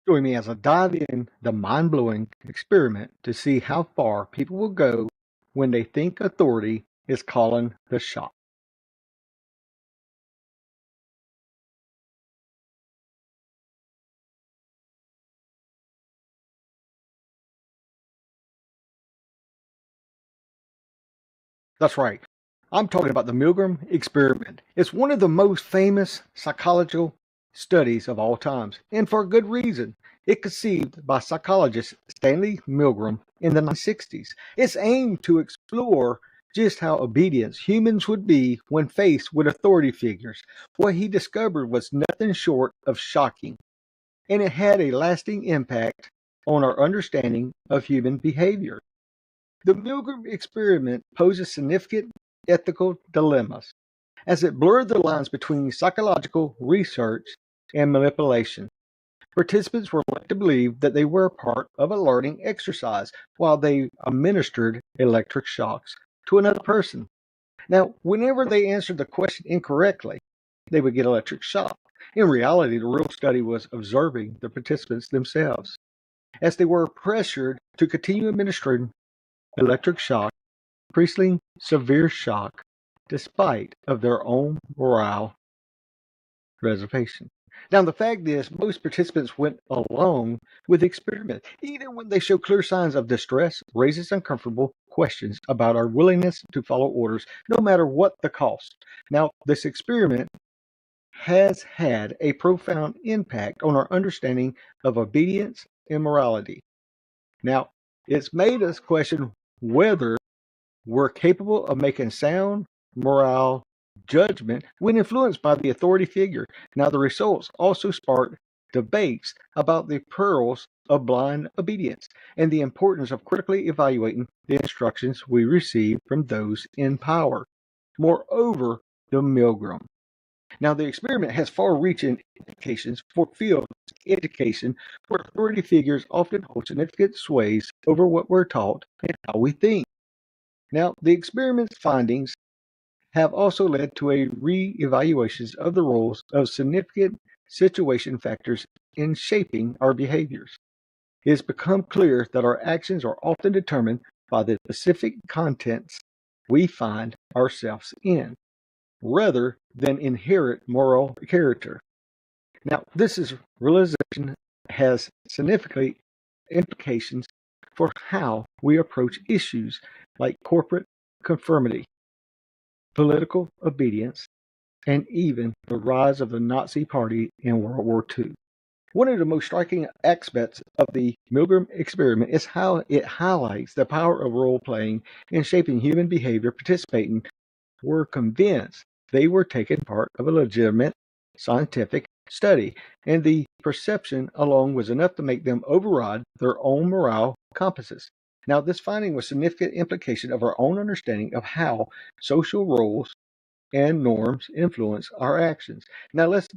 Join me as I dive in the mind-blowing experiment to see how far people will go when they think authority is calling the shot. That's right. I'm talking about the Milgram experiment. It's one of the most famous psychological studies of all times, and for a good reason. It conceived by psychologist Stanley Milgram in the 1960s. It's aimed to explore just how obedient humans would be when faced with authority figures. What he discovered was nothing short of shocking, and it had a lasting impact on our understanding of human behavior. The Milgram experiment poses significant ethical dilemmas as it blurred the lines between psychological research and manipulation. Participants were led to believe that they were a part of a learning exercise while they administered electric shocks to another person. Now, whenever they answered the question incorrectly, they would get electric shock. In reality, the real study was observing the participants themselves as they were pressured to continue administering electric shock, increasingly severe shock, despite of their own morale reservation. Now, the fact is, most participants went along with the experiment, even when they show clear signs of distress, raises uncomfortable questions about our willingness to follow orders, no matter what the cost. Now, this experiment has had a profound impact on our understanding of obedience and morality. Now, it's made us question whether we're capable of making sound moral judgment when influenced by the authority figure. Now, the results also sparked debates about the perils of blind obedience and the importance of critically evaluating the instructions we receive from those in power. Moreover, the Milgram. Now, the experiment has far-reaching implications for field education, where authority figures often hold significant sways over what we're taught and how we think. Now, the experiment's findings have also led to a re-evaluations of the roles of significant situation factors in shaping our behaviors. It has become clear that our actions are often determined by the specific contents we find ourselves in, rather than inherent moral character. Now, this is realization has significant implications for how we approach issues like corporate conformity, political obedience, and even the rise of the Nazi Party in World War II. One of the most striking aspects of the Milgram experiment is how it highlights the power of role playing in shaping human behavior. Participating were convinced they were taking part of a legitimate scientific study, and the perception alone was enough to make them override their own moral compasses. Now, this finding was significant implication of our own understanding of how social roles and norms influence our actions. Now, let's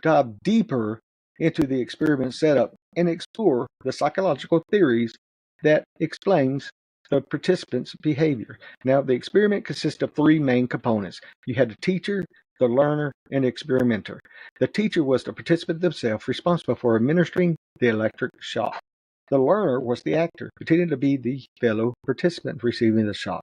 dive deeper into the experiment setup and explore the psychological theories that explains the participants' behavior. Now, the experiment consists of three main components. You had the teacher, the learner, and the experimenter. The teacher was the participant themselves responsible for administering the electric shock. The learner was the actor, pretending to be the fellow participant receiving the shock.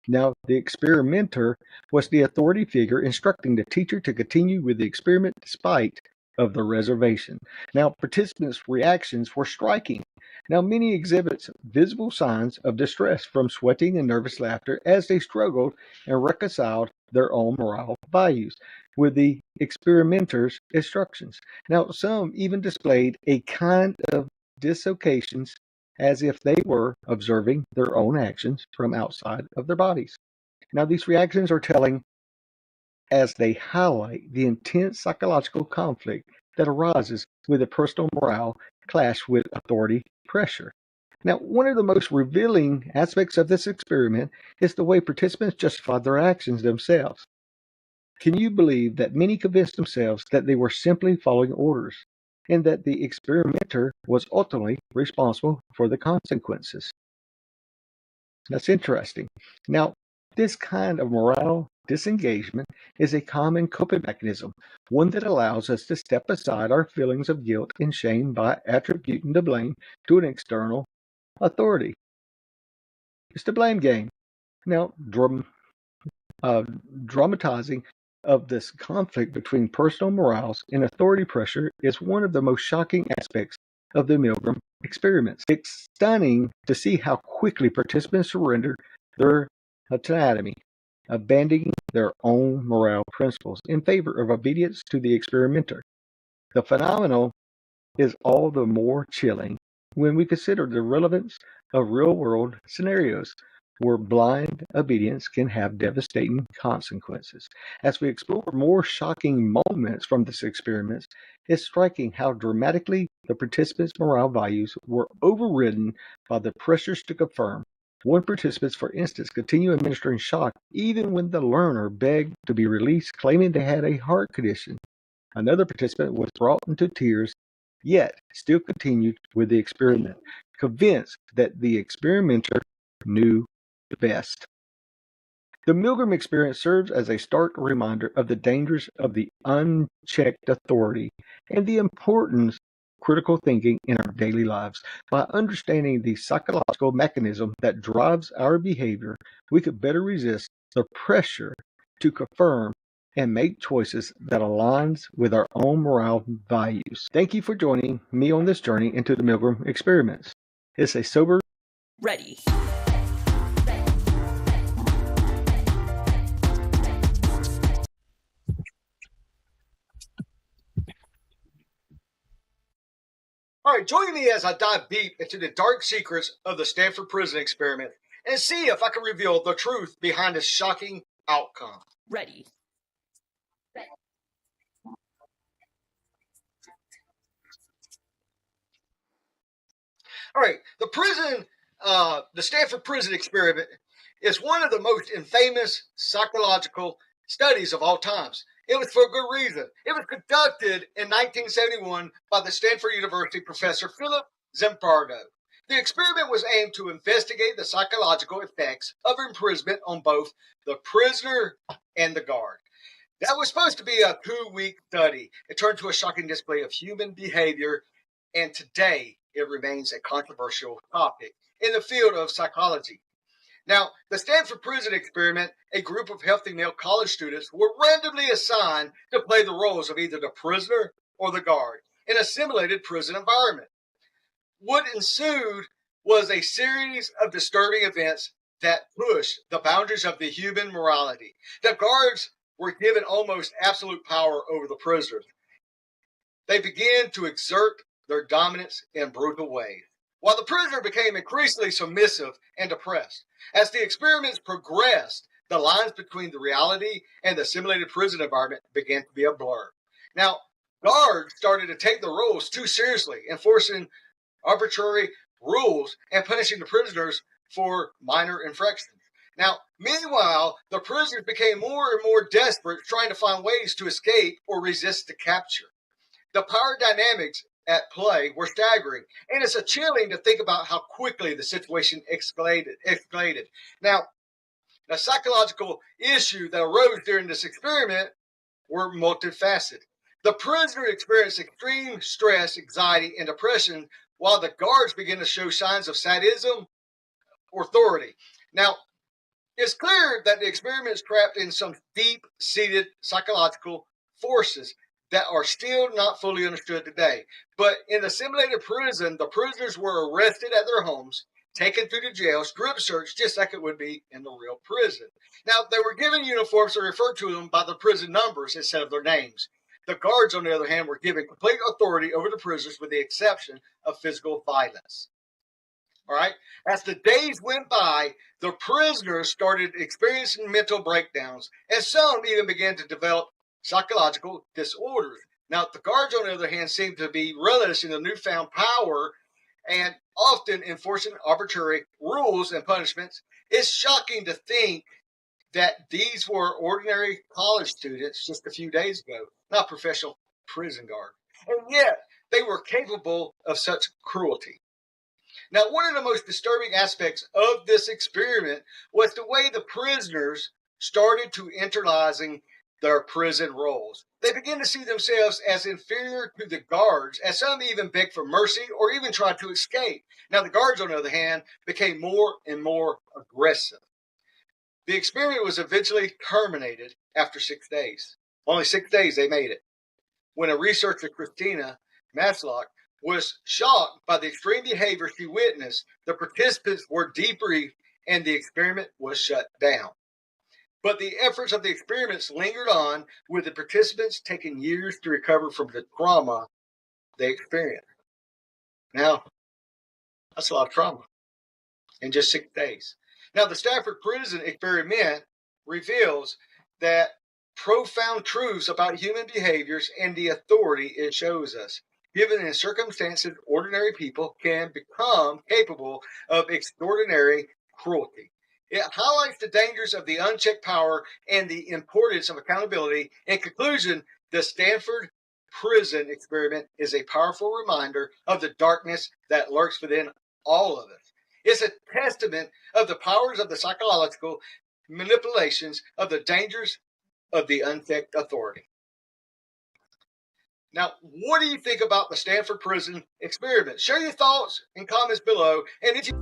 Now, the experimenter was the authority figure instructing the teacher to continue with the experiment despite of the reservation. Now, participants' reactions were striking. Now, many exhibits visible signs of distress, from sweating and nervous laughter, as they struggled and reconciled their own moral values with the experimenter's instructions. Now, some even displayed a kind of dislocations as if they were observing their own actions from outside of their bodies. Now, these reactions are telling as they highlight the intense psychological conflict that arises with a personal morale clash with authority pressure. Now, one of the most revealing aspects of this experiment is the way participants justified their actions themselves. Can you believe that many convinced themselves that they were simply following orders, and that the experimenter was ultimately responsible for the consequences? That's interesting. Now, This kind of morale disengagement is a common coping mechanism, one that allows us to step aside our feelings of guilt and shame by attributing the blame to an external authority. It's the blame game. Now, uh, dramatizing of this conflict between personal morals and authority pressure is one of the most shocking aspects of the Milgram experiments. It's stunning to see how quickly participants surrendered their autonomy, abandoning their own moral principles in favor of obedience to the experimenter. The phenomenon is all the more chilling when we consider the relevance of real-world scenarios where blind obedience can have devastating consequences. As we explore more shocking moments from this experiment, it's striking how dramatically the participants' moral values were overridden by the pressures to conform. One participant, for instance, continued administering shock even when the learner begged to be released, claiming they had a heart condition. Another participant was brought into tears, yet still continued with the experiment, convinced that the experimenter knew best. The Milgram experience serves as a stark reminder of the dangers of the unchecked authority and the importance of critical thinking in our daily lives. By understanding the psychological mechanism that drives our behavior, we could better resist the pressure to confirm and make choices that aligns with our own moral values. Thank you for joining me on this journey into the Milgram experiments. It's a sober Ready. All right, join me as I dive deep into the dark secrets of the Stanford prison experiment and see if I can reveal the truth behind this shocking outcome. Ready. All right, the Stanford prison experiment is one of the most infamous psychological studies of all times. It was for good reason. It was conducted in 1971 by the Stanford University professor Philip Zimbardo. The experiment was aimed to investigate the psychological effects of imprisonment on both the prisoner and the guard. That was supposed to be a 2-week study. It turned to a shocking display of human behavior, and today it remains a controversial topic in the field of psychology. Now, the Stanford prison experiment, a group of healthy male college students were randomly assigned to play the roles of either the prisoner or the guard in a simulated prison environment. What ensued was a series of disturbing events that pushed the boundaries of the human morality. The guards were given almost absolute power over the prisoners. They began to exert their dominance in brutal ways, while the prisoner became increasingly submissive and depressed. As the experiments progressed, the lines between the reality and the simulated prison environment began to be a blur. Now, guards started to take the rules too seriously, enforcing arbitrary rules and punishing the prisoners for minor infractions. Now, meanwhile, the prisoners became more and more desperate, trying to find ways to escape or resist the capture. The power dynamics at play were staggering, and it's chilling to think about how quickly the situation escalated. Now, the psychological issue that arose during this experiment were multifaceted. The prisoner experienced extreme stress, anxiety, and depression, while the guards began to show signs of sadism or authority. Now, it's clear that the experiment is trapped in some deep-seated psychological forces that are still not fully understood today. But in the simulated prison, the prisoners were arrested at their homes, taken through the jail, strip searched, just like it would be in the real prison. Now, they were given uniforms and referred to them by the prison numbers instead of their names. The guards, on the other hand, were given complete authority over the prisoners with the exception of physical violence. All right. As the days went by, the prisoners started experiencing mental breakdowns, and some even began to develop psychological disorders. Now, the guards, on the other hand, seemed to be relishing the newfound power and often enforcing arbitrary rules and punishments. It's shocking to think that these were ordinary college students just a few days ago, not professional prison guards. And yet, they were capable of such cruelty. Now, one of the most disturbing aspects of this experiment was the way the prisoners started to internalizing their prison roles. They began to see themselves as inferior to the guards, as some even begged for mercy or even tried to escape. Now, the guards, on the other hand, became more and more aggressive. The experiment was eventually terminated after 6 days. Only 6 days they made it. When a researcher, Christina Matlock, was shocked by the extreme behavior she witnessed, the participants were debriefed and the experiment was shut down. But the efforts of the experiments lingered on, with the participants taking years to recover from the trauma they experienced. Now, that's a lot of trauma in just 6 days. Now, the Stanford prison experiment reveals that profound truths about human behaviors and the authority it shows us. Given in circumstances, ordinary people can become capable of extraordinary cruelty. It highlights the dangers of the unchecked power and the importance of accountability. In conclusion, the Stanford prison experiment is a powerful reminder of the darkness that lurks within all of us. It's a testament of the powers of the psychological manipulations, of the dangers of the unchecked authority. Now, what do you think about the Stanford prison experiment? Share your thoughts and comments below. And if you